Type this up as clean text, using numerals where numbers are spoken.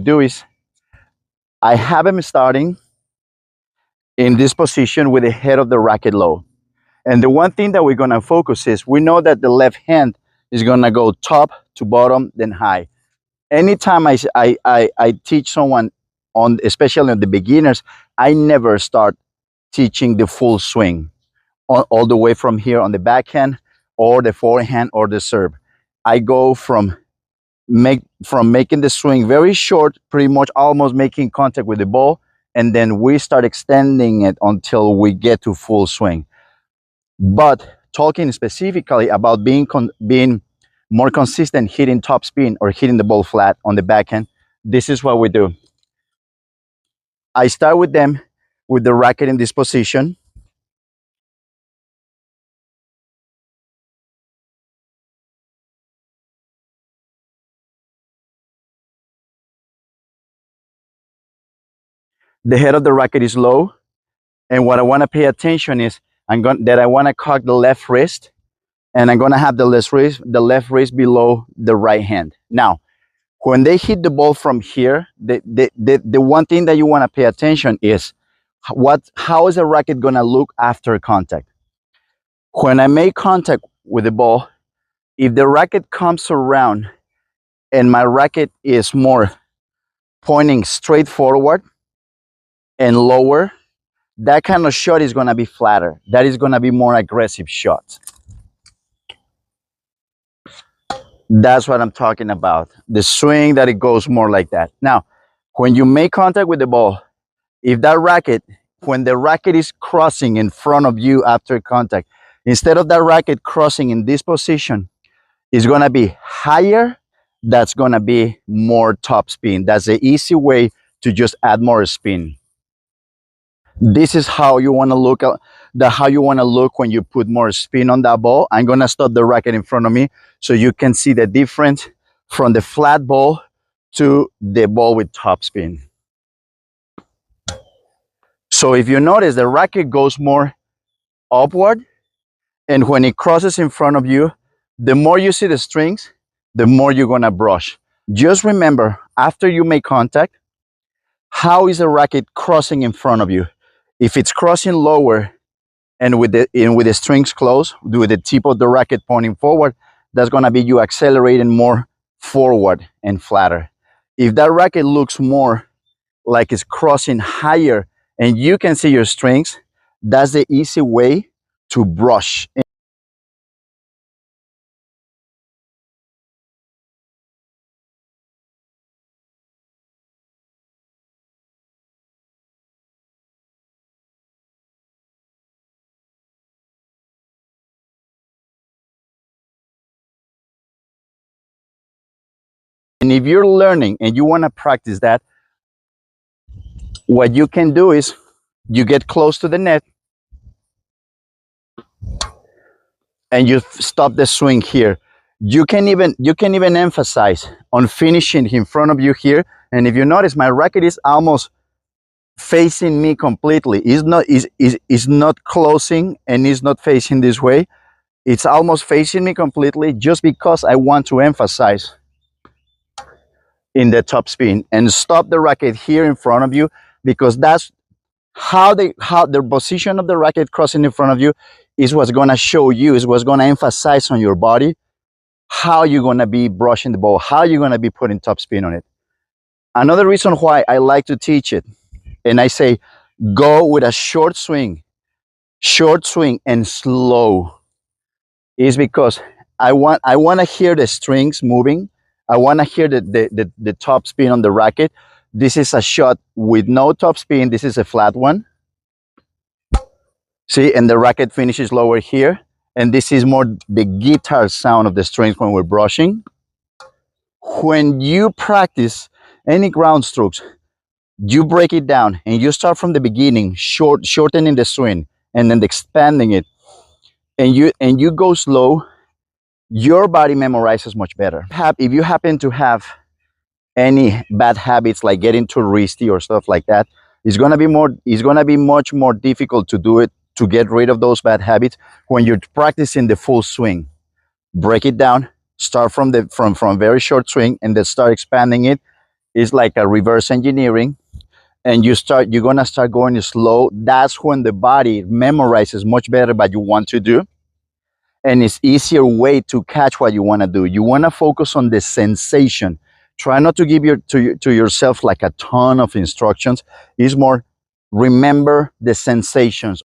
Do is I have him starting in this position with the head of the racket low. And the one thing that we're gonna focus is we know that the left hand is gonna go top to bottom, then high. Anytime I teach someone on, especially on the beginners, I never start teaching the full swing all the way from here on the backhand or the forehand or the serve. I go from making the swing very short, pretty much almost making contact with the ball, and then we start extending it until we get to full swing. But talking specifically about being more consistent hitting top spin or hitting the ball flat on the backhand, this is what we do. I start with them with the racket in this position. The head of the racket is low, and what I want to pay attention is I want to cock the left wrist, and I'm going to have the left wrist below the right hand. Now, when they hit the ball from here, the one thing that you want to pay attention is how is the racket going to look after contact. When I make contact with the ball, if the racket comes around and my racket is more pointing straight forward and lower, that kind of shot is going to be flatter. That is going to be more aggressive shots. That's what I'm talking about. The swing that it goes more like that. Now, when you make contact with the ball, if that racket, when the racket is crossing in front of you after contact, instead of that racket crossing in this position, it's going to be higher. That's going to be more top spin. That's the easy way to just add more spin. This is how you want to look at how you want to look when you put more spin on that ball. I'm going to stop the racket in front of me so you can see the difference from the flat ball to the ball with top spin. So if you notice, the racket goes more upward, and when it crosses in front of you, the more you see the strings, the more you're going to brush. Just remember, after you make contact, how is the racket crossing in front of you? If it's crossing lower and with the strings closed, with the tip of the racket pointing forward, that's going to be you accelerating more forward and flatter. If that racket looks more like it's crossing higher and you can see your strings, that's the easy way to brush. And if you're learning and you want to practice that, what you can do is you get close to the net and you stop the swing here. You can even emphasize on finishing in front of you here. And if you notice, my racket is almost facing me completely. It's not closing and it's not facing this way. It's almost facing me completely just because I want to emphasize in the top spin and stop the racket here in front of you, because that's how the position of the racket crossing in front of you is what's going to show you, is what's going to emphasize on your body how you're going to be brushing the ball, how you're going to be putting top spin on it. Another reason why I like to teach it, and I say go with a short swing and slow, is because I want to hear the strings moving. I want to hear the top spin on the racket. This is a shot with no top spin. This is a flat one. See, and the racket finishes lower here. And this is more the guitar sound of the strings when we're brushing. When you practice any ground strokes, you break it down and you start from the beginning, shortening the swing and then expanding it. And you go slow, your body memorizes much better. If you happen to have any bad habits like getting too wristy or stuff like that, it's gonna be much more difficult to do it, to get rid of those bad habits when you're practicing the full swing. Break it down, start from a very short swing and then start expanding it It's like a reverse engineering, and you're gonna start going slow. That's when the body memorizes much better what you want to do, and it's easier way to catch what you want to do. You want to focus on the sensation. Try not to give to yourself like a ton of instructions. It's more, remember the sensations.